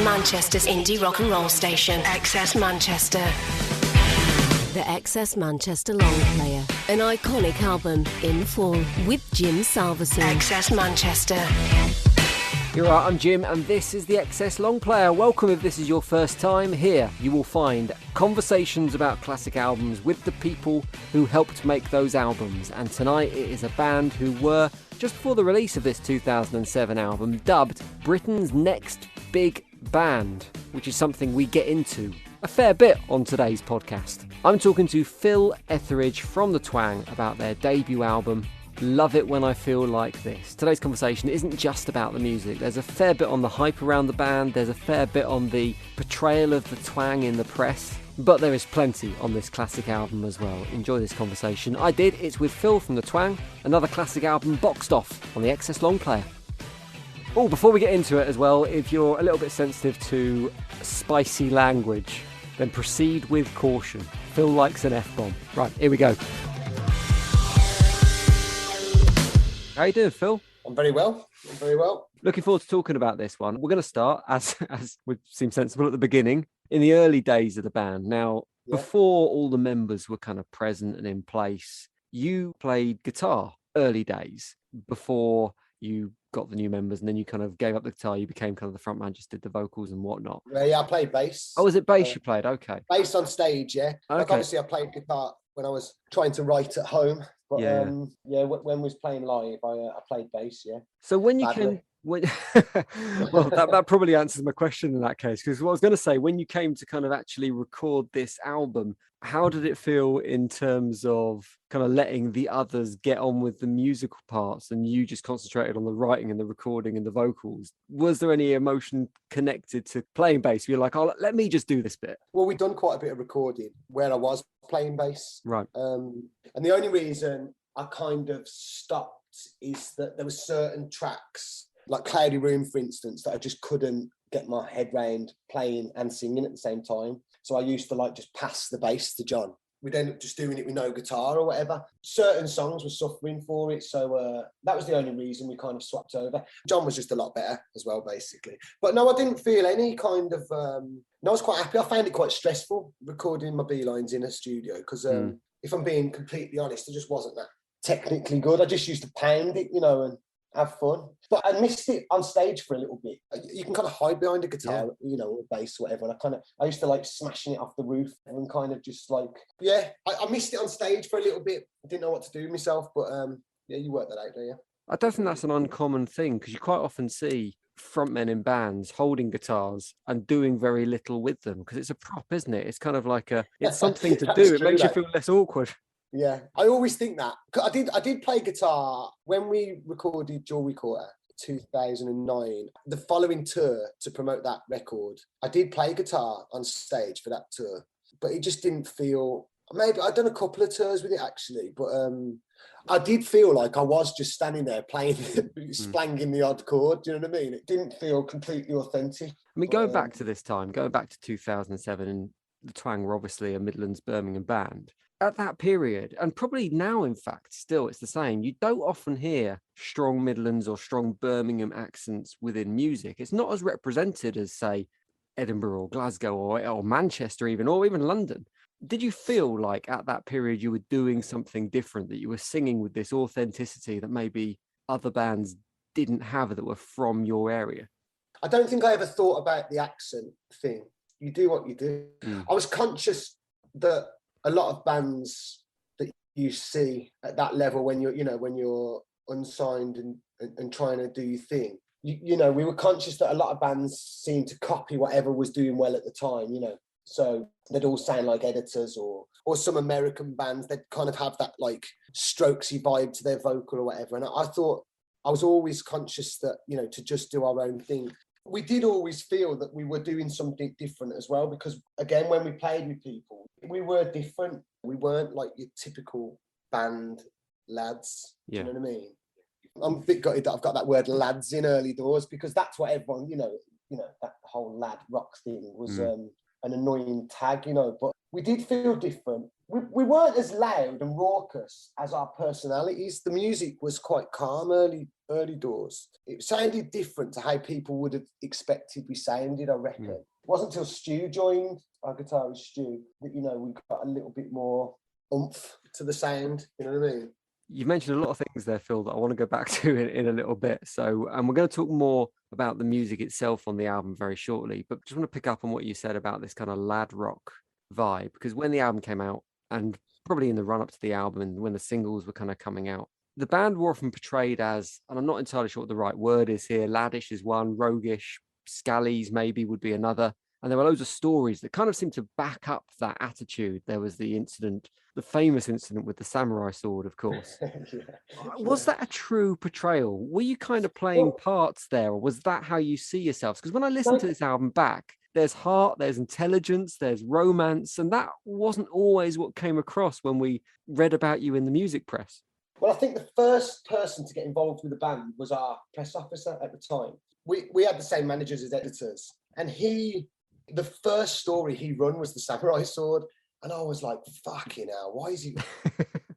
Manchester's indie rock and roll station, XS Manchester. The XS Manchester long player, an iconic album in full with Jim Salverson. XS Manchester. You're right, I'm Jim, and this is the XS Long Player. Welcome if this is your first time. Here you will find conversations about classic albums with the people who helped make those albums. And tonight it is a band who were, just before the release of this 2007 album, dubbed Britain's next big band, which is something we get into a fair bit on today's podcast. I'm talking to Phil Etheridge from the Twang about their debut album, Love It When I Feel Like This. Today's conversation isn't just about the music. There's a fair bit on the hype around the band, there's a fair bit on the portrayal of the Twang in the press, but there is plenty on this classic album as well. Enjoy this conversation. I did. It's with Phil from the Twang, another classic album boxed off on the XS Long Player. Oh, before we get into it as well, if you're a little bit sensitive to spicy language, then proceed with caution. Phil likes an F-bomb. Right, here we go. How you doing, Phil? I'm very well. Looking forward to talking about this one. We're going to start, as would seem sensible at the beginning, in the early days of the band. Now, before all the members were kind of present and in place, you played guitar early days before you got the new members, and then you kind of gave up the guitar. You became kind of the front man, just did the vocals and whatnot. Yeah, I played bass. Oh, was it bass you played? Okay. Bass on stage, yeah. Okay. Like obviously I played guitar when I was trying to write at home. But when we was playing live, I played bass, yeah. So when you came... well, that probably answers my question in that case, because what I was going to say, when you came to kind of actually record this album, how did it feel in terms of kind of letting the others get on with the musical parts and you just concentrated on the writing and the recording and the vocals? Was there any emotion connected to playing bass? You're like, oh, let me just do this bit. Well, we'd done quite a bit of recording where I was playing bass. Right. And the only reason I kind of stopped is that there were certain tracks, like Cloudy Room, for instance, that I just couldn't get my head round playing and singing at the same time. So I used to just pass the bass to John. We'd end up just doing it with no guitar or whatever. Certain songs were suffering for it. So that was the only reason we kind of swapped over. John was just a lot better as well, basically. But no, I didn't feel any kind of... I was quite happy. I found it quite stressful recording my B-lines in a studio because if I'm being completely honest, I just wasn't that technically good. I just used to pound it, and have fun. But I missed it on stage for a little bit. You can kind of hide behind a guitar, or bass or whatever. And I used to smashing it off the roof and kind of just I missed it on stage for a little bit. I didn't know what to do with myself, but you work that out, don't you? I don't think that's an uncommon thing, because you quite often see frontmen in bands holding guitars and doing very little with them, because it's a prop, isn't it? It's kind of it's something to do. It makes you feel less awkward. Yeah, I always think that. I did play guitar when we recorded Jewelry Quarter 2009. The following tour to promote that record, I did play guitar on stage for that tour, but it just didn't feel... Maybe I'd done a couple of tours with it actually, but I did feel like I was just standing there playing, splanging the odd chord. Do you know what I mean? It didn't feel completely authentic. I mean, going back to this time, going back to 2007, and the Twang were obviously a Midlands, Birmingham band. At that period, and probably now, in fact, still it's the same, you don't often hear strong Midlands or strong Birmingham accents within music. It's not as represented as, say, Edinburgh or Glasgow or Manchester even, or even London. Did you feel like at that period you were doing something different, that you were singing with this authenticity that maybe other bands didn't have that were from your area? I don't think I ever thought about the accent thing. You do what you do. I was conscious that a lot of bands that you see at that level when you're unsigned and trying to do your thing, we were conscious that a lot of bands seemed to copy whatever was doing well at the time, So they'd all sound like Editors or some American bands. They'd kind of have that Strokesy vibe to their vocal or whatever. And I thought I was always conscious that, to just do our own thing. We did always feel that we were doing something different as well, because again, when we played with people, we were different. We weren't like your typical band lads. Yeah. Do you know what I mean? I'm a bit gutted that I've got that word lads in early doors, because that's what everyone, that whole lad rock thing was an annoying tag, but we did feel different. We weren't as loud and raucous as our personalities. The music was quite calm early early doors, it sounded different to how people would have expected we sounded, I reckon. It wasn't until Stu joined, our guitarist Stu, that, you know, we got a little bit more oomph to the sound, you know what I mean? You've mentioned a lot of things there, Phil, that I want to go back to in a little bit. So, and we're going to talk more about the music itself on the album very shortly, but just want to pick up on what you said about this kind of lad rock vibe, because when the album came out, and probably in the run up to the album and when the singles were kind of coming out, the band were often portrayed as, and I'm not entirely sure what the right word is here, laddish is one, roguish, scallies maybe would be another. And there were loads of stories that kind of seemed to back up that attitude. There was the incident, the famous incident with the samurai sword, of course. Was that a true portrayal? Were you kind of playing parts there, or was that how you see yourselves? Because when I listen to this album back, there's heart, there's intelligence, there's romance, and that wasn't always what came across when we read about you in the music press. Well, I think the first person to get involved with the band was our press officer at the time. We had the same managers as editors, and the first story he run was the samurai sword, and I was like, fucking hell, why is he,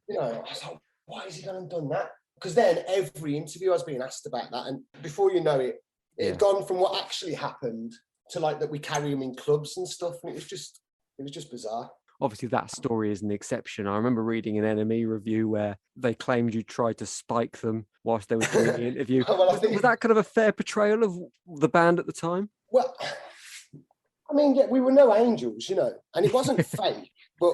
you know, I was like, why has he gone and done that? Because then every interview I was being asked about that, and before you know it, it had gone from what actually happened to like that we carry him in clubs and stuff, and it was just bizarre. Obviously, that story is an exception. I remember reading an NME review where they claimed you tried to spike them whilst they were doing the interview. Well, was that kind of a fair portrayal of the band at the time? Well, I mean, yeah, we were no angels, you know, and it wasn't fake. But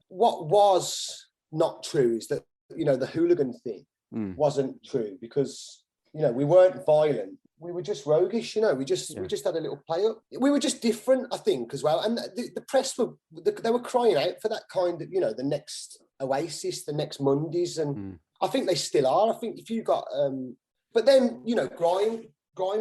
what was not true is that, you know, the hooligan thing wasn't true, because, you know, we weren't violent. We were just roguish, you know. We just had a little play up. We were just different, I think, as well. And the press they were crying out for that kind of, you know, the next Oasis, the next Mondays, and I think they still are. I think if you got, but then, you know, grime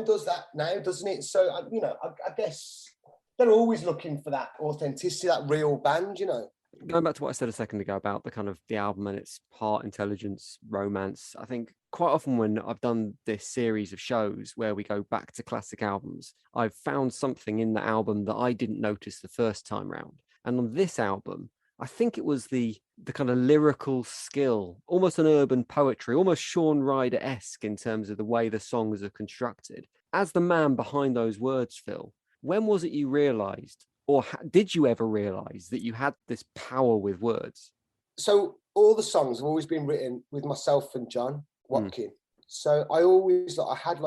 does that now, doesn't it? So you know, I guess they're always looking for that authenticity, that real band, you know. Going back to what I said a second ago about the kind of the album and its heart, intelligence, romance, I think quite often when I've done this series of shows where we go back to classic albums, I've found something in the album that I didn't notice the first time round. And on this album, I think it was the kind of lyrical skill, almost an urban poetry, almost Shaun Ryder-esque in terms of the way the songs are constructed. As the man behind those words, Phil, when was it you realised, or did you ever realise that you had this power with words? So all the songs have always been written with myself and John Watkin. So I always, I had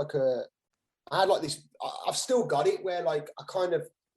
this, I've still got it where like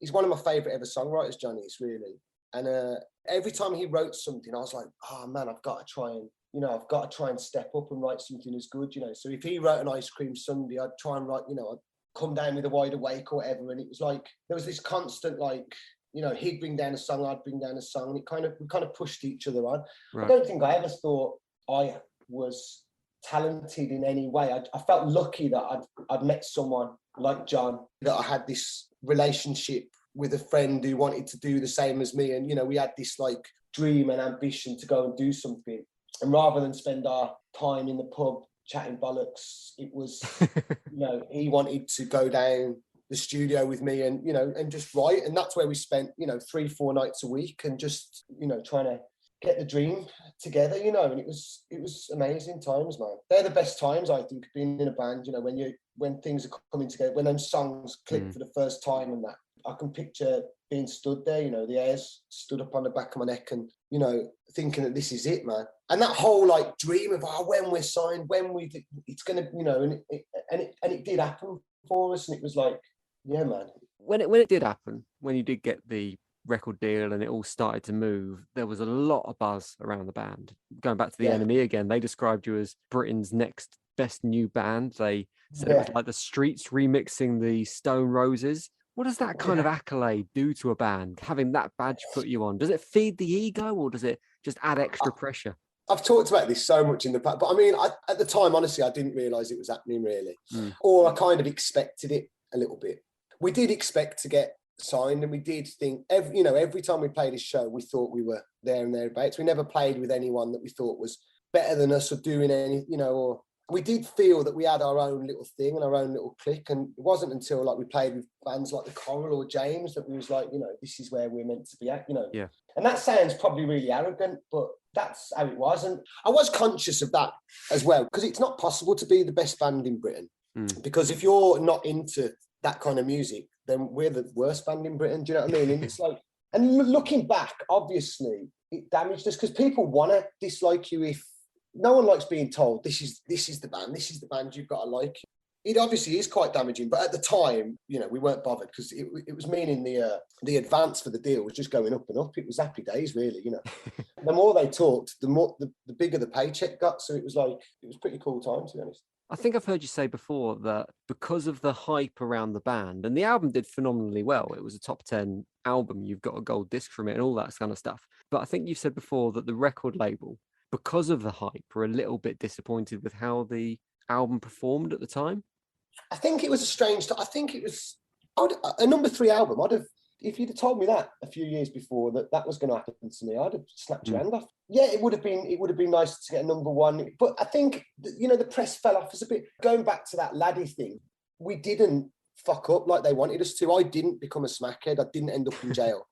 he's one of my favourite ever songwriters, Johnny is really. And every time he wrote something, I was like, oh man, I've got to try and step up and write something as good, you know. So if he wrote an Ice Cream Sundae, I'd try and write, you know, I'd come down with a Wide Awake or whatever. And it was like, there was this constant, like, you know, he'd bring down a song, I'd bring down a song, and we kind of pushed each other on. Right. I don't think I ever thought I was talented in any way. I felt lucky that I'd met someone like John, that I had this relationship with a friend who wanted to do the same as me, and you know, we had this like dream and ambition to go and do something. And rather than spend our time in the pub chatting bollocks, it was, you know, he wanted to go down the studio with me and, you know, and just write. And that's where we spent, you know, 3-4 nights a week and just, you know, trying to get the dream together, you know. And it was amazing times, man. They're the best times, I think, being in a band, you know, when things are coming together, when those songs click for the first time, and that I can picture being stood there, you know, the hairs stood up on the back of my neck, and, you know, thinking that this is it, man. And that whole like dream of when we're signed, it's gonna, you know, and it did happen for us, and it was like, yeah, man. When it did happen, when you did get the record deal and it all started to move, there was a lot of buzz around the band. Going back to the NME again, they described you as Britain's next best new band. They said it was like the Streets remixing the Stone Roses. What does that kind of accolade do to a band, having that badge put you on? Does it feed the ego, or does it just add extra pressure? I've talked about this so much in the past, but I mean, at the time, honestly, I didn't realise it was happening really, or I kind of expected it a little bit. We did expect to get signed, and we did think every time we played a show, we thought we were there and thereabouts. We never played with anyone that we thought was better than us or doing any, you know, or we did feel that we had our own little thing and our own little clique, and it wasn't until like we played with bands like the Coral or James that we was like, this is where we're meant to be at, Yeah. And that sounds probably really arrogant, but that's how it was. And I was conscious of that as well, because it's not possible to be the best band in Britain. Because if you're not into that kind of music, then we're the worst band in Britain. Do you know what I mean? And it's like, and looking back, obviously it damaged us, because people want to dislike you. If no one likes being told this is the band you've got to like. It obviously is quite damaging, but at the time, we weren't bothered, because it was meaning the advance for the deal was just going up and up. It was happy days, really. The more they talked, the bigger the paycheck got. So it was pretty cool time, to be honest. I think I've heard you say before that because of the hype around the band, and the album did phenomenally well. It was a top 10 album. You've got a gold disc from it and all that kind of stuff. But I think you've said before that the record label, because of the hype, were a little bit disappointed with how the album performed at the time. I think it was a strange. I think it was a number 3 album. If you'd have told me that a few years before that was going to happen to me, I'd have snapped your hand off. Yeah, it would have been nice to get a number 1. But I think the press fell off as a bit. Going back to that laddie thing, we didn't fuck up like they wanted us to. I didn't become a smackhead. I didn't end up in jail.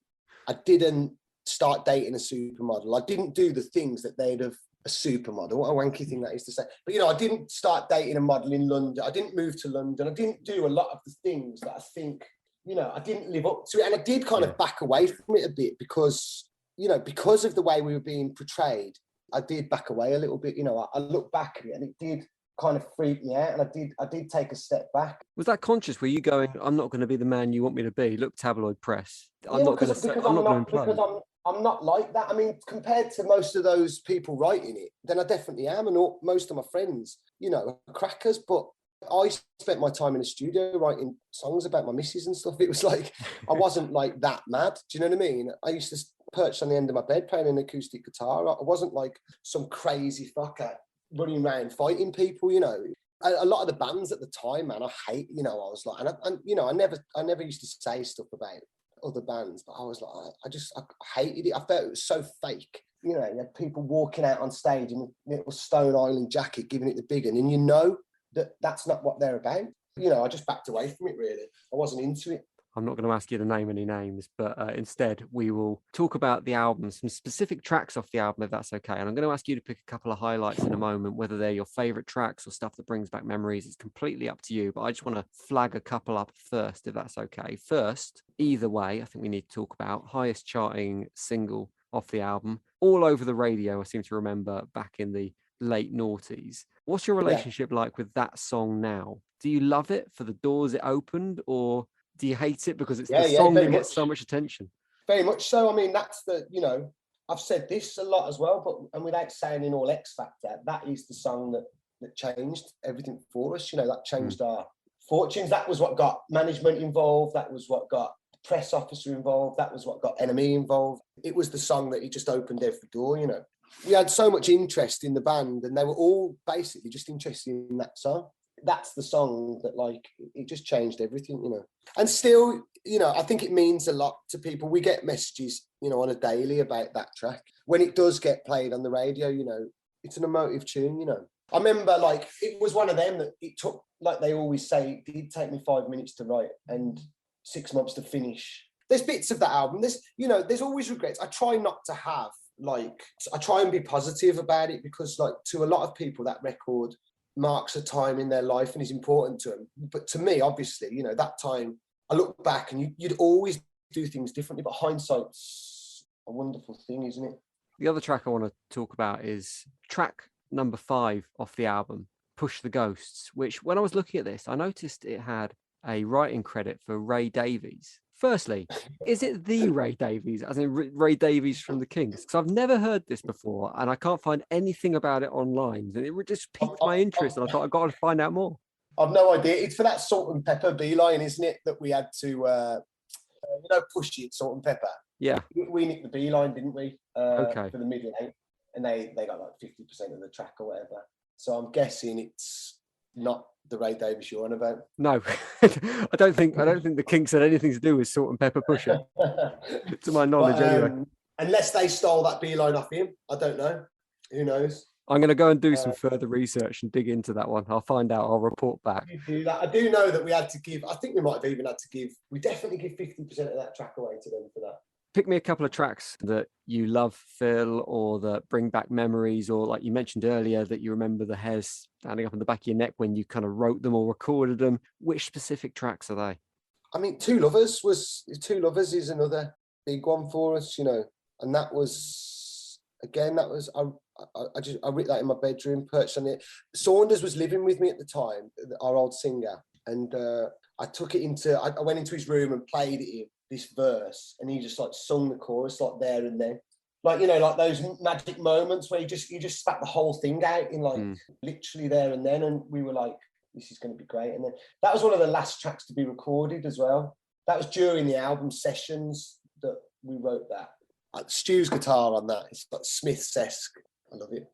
I didn't start dating a supermodel. I didn't do the things that they'd have. A supermodel, what a wanky thing that is to say. But I didn't start dating a model in London. I didn't move to London. I didn't do a lot of the things that I think, I didn't live up to it. And I did kind of back away from it a bit because of the way we were being portrayed. I did back away a little bit. I look back at it and it did kind of freak me out, and I did take a step back. Was that conscious? Were you going, I'm not going to be the man you want me to be? Look, tabloid press. I'm not going to I'm not like that. I mean, compared to most of those people writing it, then I definitely am. And most of my friends, are crackers. But I spent my time in the studio writing songs about my missus and stuff. It was like, I wasn't like that mad. Do you know what I mean? I used to perch on the end of my bed playing an acoustic guitar. I wasn't like some crazy fucker running around fighting people, A lot of the bands at the time, man, I hate, I was like, I never used to say stuff about other bands, but I was like, I hated it. I felt it was so fake. You had people walking out on stage in a little Stone Island jacket, giving it the big one, and that's not what they're about. I just backed away from it, really. I wasn't into it. I'm not going to ask you to name any names, but instead we will talk about the album, some specific tracks off the album, if that's okay. And I'm going to ask you to pick a couple of highlights in a moment, whether they're your favourite tracks or stuff that brings back memories. It's completely up to you, but I just want to flag a couple up first, if that's okay. First, either way, I think we need to talk about highest charting single off the album, all over the radio, I seem to remember, back in the late noughties. What's your relationship like with that song now? Do you love it for the doors it opened, or do you hate it because it's the song that gets so much attention? Very much so. I mean, that's I've said this a lot as well, and without sounding all X Factor, that is the song that changed everything for us. That changed our fortunes. That was what got management involved. That was what got the press officer involved. That was what got NME involved. It was the song that just opened every door, We had so much interest in the band, and they were all basically just interested in that song. That's the song that it just changed everything, And still, I think it means a lot to people. We get messages, on a daily about that track. When it does get played on the radio, it's an emotive tune, I remember it was one of them that it took, like they always say, it did take me 5 minutes to write and 6 months to finish. There's bits of that album. There's always regrets. I try not to have I try and be positive about it, because to a lot of people that record marks a time in their life and is important to them. But to me, obviously, that time, I look back and you'd always do things differently, but hindsight's a wonderful thing, isn't it? The other track I want to talk about is track number 5 off the album, Push the Ghosts, which when I was looking at this, I noticed it had a writing credit for Ray Davies. Firstly, is it the Ray Davies, as in Ray Davies from the Kings? Because I've never heard this before, and I can't find anything about it online. And it just piqued my interest, and I thought I've got to find out more. I've no idea. It's for that Salt and Pepper beeline, isn't it? That we had to, push it, Salt and Pepper. Yeah. We nicked the beeline, didn't we? Okay. For the middle 8, and they got 50% of the track or whatever. So I'm guessing it's not the Ray Davies you're on about. No, I don't think the Kinks had anything to do with Salt and Pepper Pusher, to my knowledge, anyway. Unless they stole that beeline off him, I don't know. Who knows? I'm going to go and do some further research and dig into that one. I'll find out. I'll report back. You do that. I do know that we had to give, I think we might have even had to give, we definitely give 50% of that track away to them for that. Pick me a couple of tracks that you love, Phil, or that bring back memories, or like you mentioned earlier, that you remember the hairs standing up on the back of your neck when you kind of wrote them or recorded them. Which specific tracks are they? I mean, Two Lovers is another big one for us, you know, and that was, again, I wrote that in my bedroom, perched on it. Saunders was living with me at the time, our old singer, and I went into his room and played it, this verse, and he just like sung the chorus like there and then, like, you know, like those magic moments where you just spat the whole thing out in like literally there and then, and we were like, this is going to be great. And then that was one of the last tracks to be recorded as well. That was during the album sessions that we wrote that. Stu's guitar on that, it's like Smiths-esque. I love it.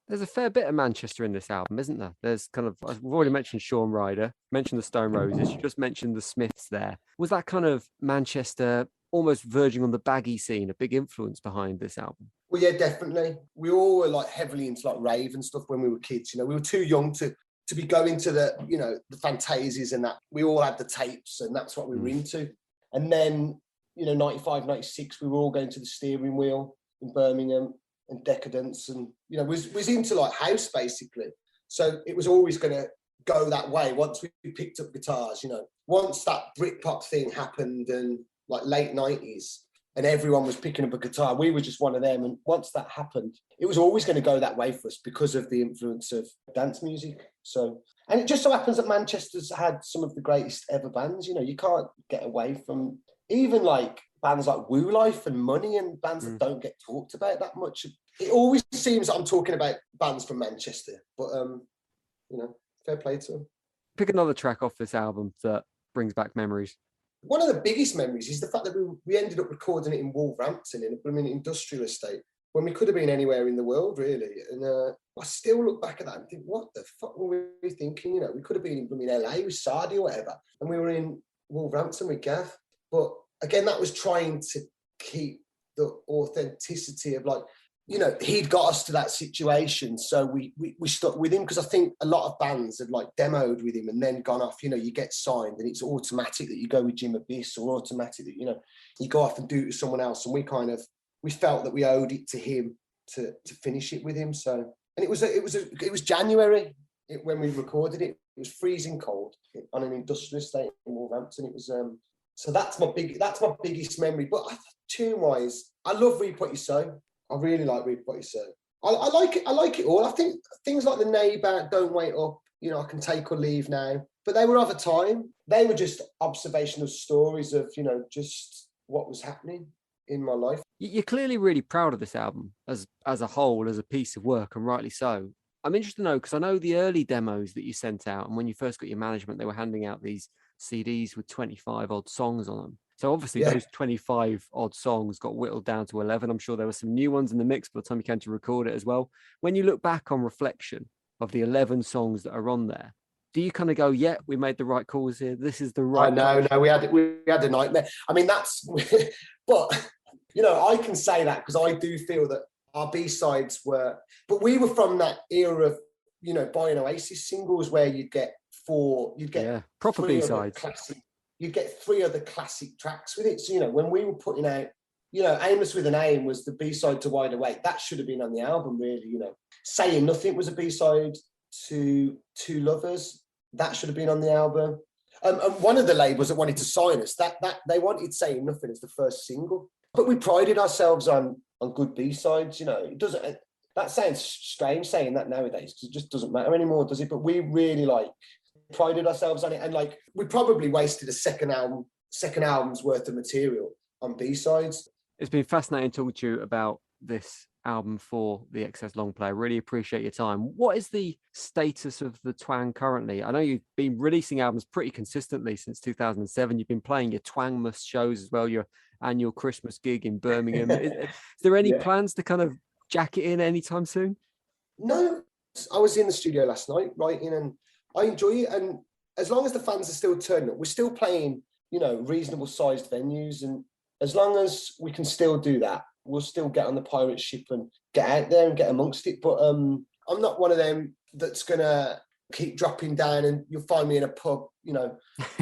There's a fair bit of Manchester in this album, isn't there? There's kind of, we've already mentioned Shaun Ryder, mentioned the Stone Roses, you just mentioned the Smiths there. Was that kind of Manchester almost verging on the baggy scene a big influence behind this album? Well, yeah, definitely. We all were like heavily into like rave and stuff when we were kids. You know, we were too young to be going to the, you know, the Fantasies and that. We all had the tapes and that's what we were into. And then, you know, 95, 96, we were all going to the Steering Wheel in Birmingham and Decadence, and, you know, was into like house basically. So it was always going to go that way once we picked up guitars, you know. Once that Britpop thing happened and like late 90s and everyone was picking up a guitar, we were just one of them. And once that happened, it was always going to go that way for us because of the influence of dance music. So, and it just so happens that Manchester's had some of the greatest ever bands. You know, you can't get away from even like bands like Woo Life and Money and bands that don't get talked about that much. It always seems that I'm talking about bands from Manchester, but you know, fair play to them. Pick another track off this album that brings back memories. One of the biggest memories is the fact that we ended up recording it in Wolverhampton in a industrial estate when we could have been anywhere in the world, really. And I still look back at that and think, what the fuck were we thinking? You know, we could have been in LA with Sardi or whatever, and we were in Wolverhampton with Gav. But again, that was trying to keep the authenticity of, like, you know, he'd got us to that situation, so we stuck with him, because I think a lot of bands had like demoed with him and then gone off. You know, you get signed and it's automatic that you go with Jim Abyss, or automatic that, you know, you go off and do it with someone else. And we felt that we owed it to him to finish it with him. So, and it was January when we recorded it. It was freezing cold on an industrial estate in Wolverhampton. It was so that's my biggest memory. But tune wise, I love Reap What You Sow. I really like Reap What You Sow. I like it all. I think things like The Neighbour, Don't Wait Up, you know, I Can Take or Leave Now, but they were of a time. They were just observational stories of, you know, just what was happening in my life. You're clearly really proud of this album as a whole, as a piece of work, and rightly so. I'm interested to know, because I know the early demos that you sent out, and when you first got your management, they were handing out these CDs with 25 odd songs on them. So obviously those 25 odd songs got whittled down to 11. I'm sure there were some new ones in the mix by the time you came to record it as well. When you look back on reflection of the 11 songs that are on there, do you kind of go, yeah, we made the right calls here, this is the right... No, we had a nightmare. I mean, that's... but, you know, I can say that because I do feel that our B-sides were... But we were from that era of, you know, buying Oasis singles where you'd get proper B-sides. You'd get 3 other classic tracks with it. So, you know, when we were putting out, you know, Aimless with an Aim was the B-side to Wide Awake. That should have been on the album, really, you know. Saying Nothing was a B-side to Two Lovers. That should have been on the album. And one of the labels that wanted to sign us, that they wanted Saying Nothing as the first single. But we prided ourselves on good B-sides, you know. It doesn't... That sounds strange saying that nowadays, because it just doesn't matter anymore, does it? But we really, like, prided ourselves on it, and like we probably wasted a second album's worth of material on B-sides. It's been fascinating talking to you about this album for the XS Long Play. I really appreciate your time. What is the status of the Twang currently? I know you've been releasing albums pretty consistently since 2007. You've been playing your Twangmas shows as well, your annual Christmas gig in Birmingham. Is there any plans to kind of jack it in anytime soon? No, I was in the studio last night writing, and I enjoy it, and as long as the fans are still turning up, we're still playing, you know, reasonable sized venues, and as long as we can still do that, we'll still get on the pirate ship and get out there and get amongst it. But I'm not one of them that's gonna keep dropping down and you'll find me in a pub, you know,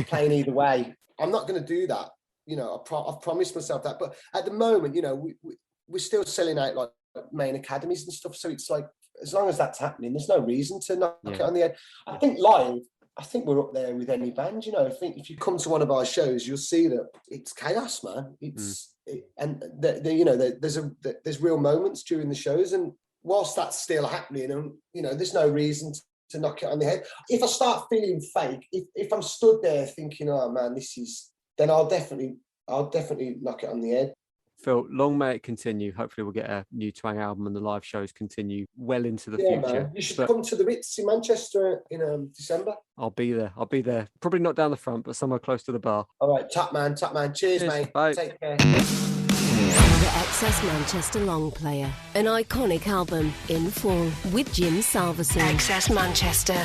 playing either way. I'm not going to do that. You know, I've promised myself that. But at the moment, you know, we're still selling out like main academies and stuff. So it's like, as long as that's happening, there's no reason to knock it on the head. I think live, I think we're up there with any band. You know, I think if you come to one of our shows, you'll see that it's chaos, man. It's there's real moments during the shows, and whilst that's still happening, and you know, there's no reason to knock it on the head. If I start feeling fake, if I'm stood there thinking, oh man, then I'll definitely knock it on the head. Phil, long may it continue. Hopefully we'll get a new Twang album and the live shows continue well into the future. Man. You should come to the Ritz in Manchester in December. I'll be there. Probably not down the front, but somewhere close to the bar. All right, top man. Cheers, mate. Bye. Take care. The Excess Manchester Long Player, an iconic album in full with Jim Salverson. Excess Manchester.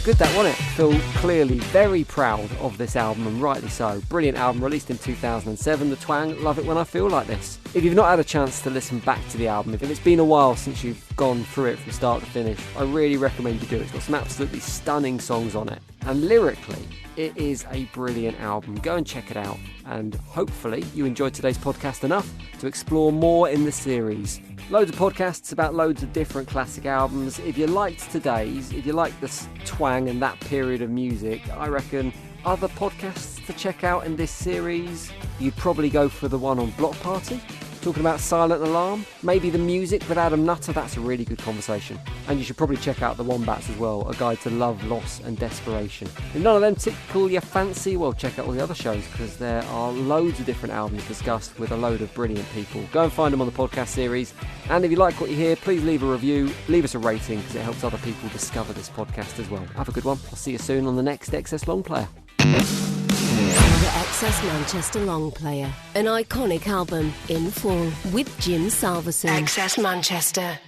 Good that, wasn't it? Phil clearly very proud of this album, and rightly so. Brilliant album, released in 2007. The Twang, love it when I feel like this. If you've not had a chance to listen back to the album, if it's been a while since you've gone through it from start to finish, I really recommend you do it. It's got some absolutely stunning songs on it. And lyrically, it is a brilliant album. Go and check it out. And hopefully you enjoyed today's podcast enough to explore more in the series. Loads of podcasts about loads of different classic albums. If you liked today's, if you like this Twang and that period of music, I reckon other podcasts to check out in this series, you'd probably go for the one on Block Party, talking about Silent Alarm, maybe The Music with Adam Nutter. That's a really good conversation. And you should probably check out The Wombats as well, a guide to love, loss and desperation. If none of them tickle your fancy, well, check out all the other shows, because there are loads of different albums discussed with a load of brilliant people. Go and find them on the podcast series. And if you like what you hear, please leave a review, leave us a rating, because it helps other people discover this podcast as well. Have a good one. I'll see you soon on the next Excess Long Player. The Excess Manchester Long Player, an iconic album in full with Jim Salverson. Excess Manchester.